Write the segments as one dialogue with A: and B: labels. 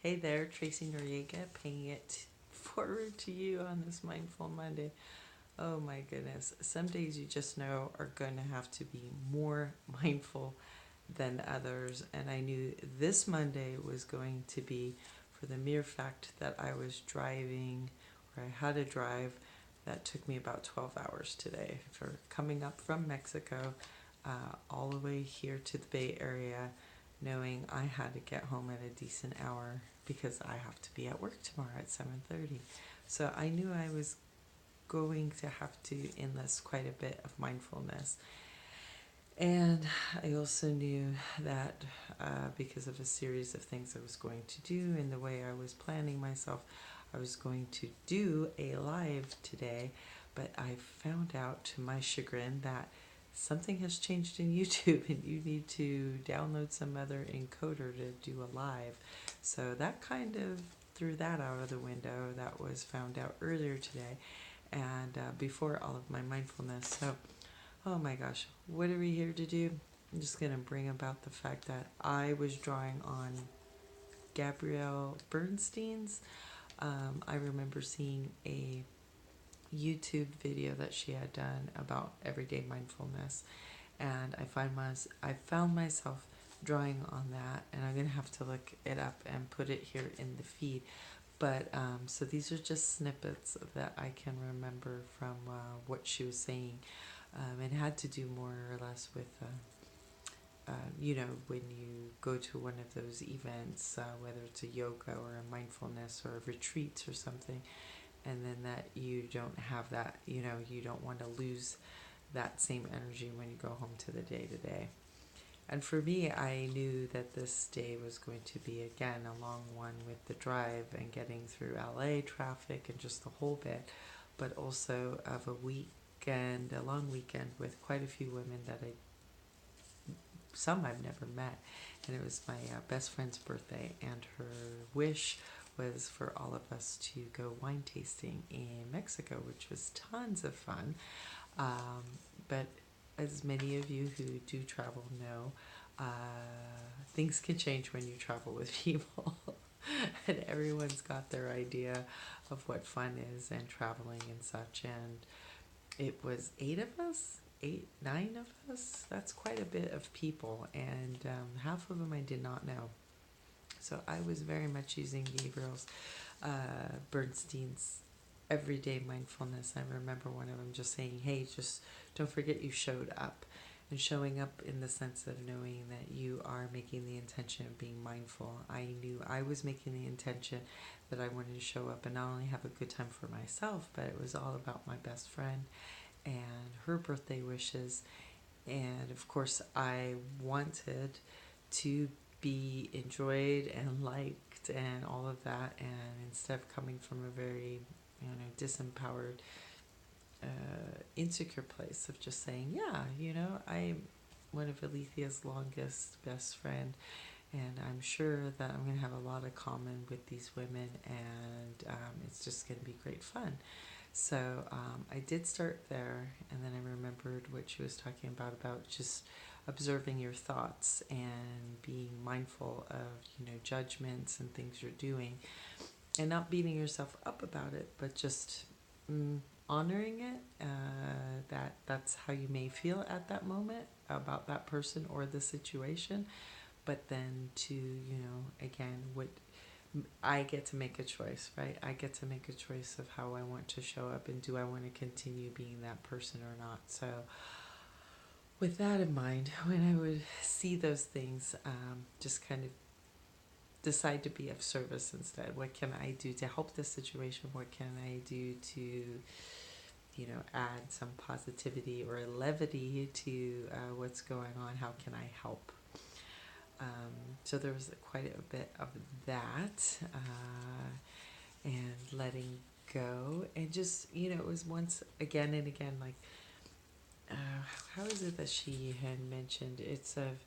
A: Hey there, Tracy Noriega, paying it forward to you on this Mindful Monday. Oh my goodness, some days you just know are going to have to be more mindful than others, and I knew this Monday was going to be for the mere fact that I was driving, or I had to drive. That took me about 12 hours today for coming up from Mexico all the way here to the Bay Area, knowing I had to get home at a decent hour because I have to be at work tomorrow at 7:30. So I knew I was going to have to enlist quite a bit of mindfulness. And I also knew that because of a series of things I was going to do and the way I was planning myself, I was going to do a live today. But I found out to my chagrin that something has changed in YouTube and you need to download some other encoder to do a live. So that kind of threw that out of the window. That was found out earlier today and before all of my mindfulness. So oh my gosh, what are we here to do? I'm just going to bring about the fact that I was drawing on Gabrielle Bernstein's. I remember seeing a YouTube video that she had done about everyday mindfulness, and I found myself drawing on that, and I'm gonna have to look it up and put it here in the feed. But so these are just snippets that I can remember from what she was saying. It had to do more or less with, when you go to one of those events, whether it's a yoga or a mindfulness or a retreat or something, and then that you don't have that, you don't want to lose that same energy when you go home to the day to day. And for me, I knew that this day was going to be again a long one with the drive and getting through LA traffic and just the whole bit, but also of a weekend, a long weekend with quite a few women that some I've never met. And it was my best friend's birthday, and her wish was for all of us to go wine tasting in Mexico, which was tons of fun. Um, but as many of you who do travel know, things can change when you travel with people. And everyone's got their idea of what fun is and traveling and such. And it was eight of us, eight, nine of us. That's quite a bit of people. And half of them I did not know. So I was very much using Gabriel's Bernstein's everyday mindfulness. I remember one of them just saying, hey, just don't forget you showed up. And showing up in the sense of knowing that you are making the intention of being mindful. I knew I was making the intention that I wanted to show up and not only have a good time for myself, but it was all about my best friend and her birthday wishes. And of course, I wanted to be enjoyed and liked and all of that. And instead of coming from a very, disempowered, insecure place of just saying, yeah, I'm one of Alethia's longest best friend, and I'm sure that I'm going to have a lot of common with these women, and it's just going to be great fun. So I did start there, and then I remembered what she was talking about just observing your thoughts and being mindful of, judgments and things you're doing, and not beating yourself up about it, but just honoring it. That's how you may feel at that moment about that person or the situation, but then to again, what I get to make a choice, right? I get to make a choice of how I want to show up and do I want to continue being that person or not. So with that in mind, when I would see those things, just kind of decide to be of service instead. What can I do to help this situation? What can I do to, add some positivity or levity to what's going on? How can I help? So there was quite a bit of that, and letting go, and just, it was once again and again, like, how is it that she had mentioned? It's of,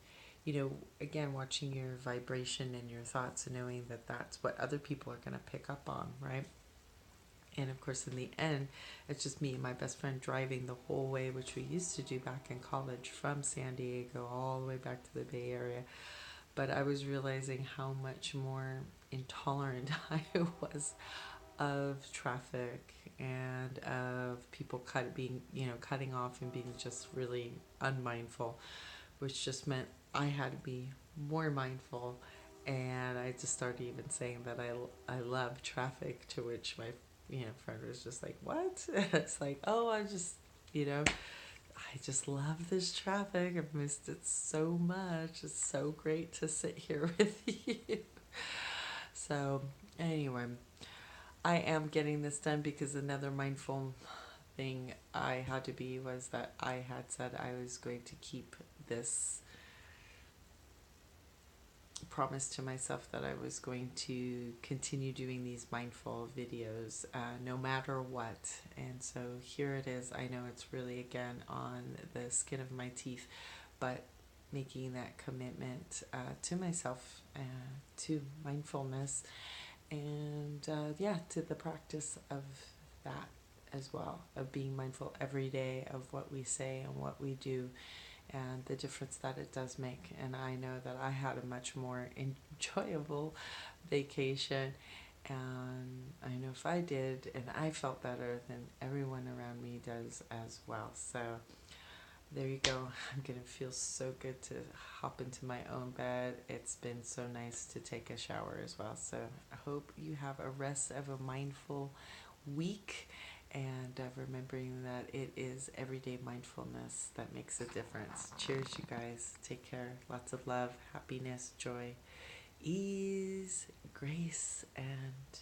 A: again, watching your vibration and your thoughts and knowing that that's what other people are going to pick up on, right? And of course, in the end, it's just me and my best friend driving the whole way, which we used to do back in college from San Diego all the way back to the Bay Area. but I was realizing how much more intolerant I was of traffic and of people cutting off and being just really unmindful, which just meant I had to be more mindful. And I just started even saying that I love traffic, to which my friend was just like, what? It's like, oh, I just love this traffic. I've missed it so much. It's so great to sit here with you. So anyway, I am getting this done because another mindful thing I had to be was that I had said I was going to keep this promise to myself that I was going to continue doing these mindful videos no matter what. And so here it is. I know it's really, again, on the skin of my teeth, but making that commitment to myself, to mindfulness, and to the practice of that as well, of being mindful every day of what we say and what we do, and the difference that it does make. And I know that I had a much more enjoyable vacation, and I know if I did and I felt better, then everyone around me does as well. So there you go. I'm gonna feel so good to hop into my own bed. It's been so nice to take a shower as well. So I hope you have a rest of a mindful week, and remembering that it is everyday mindfulness that makes a difference. Cheers, you guys. Take care. Lots of love, happiness, joy, ease, grace, and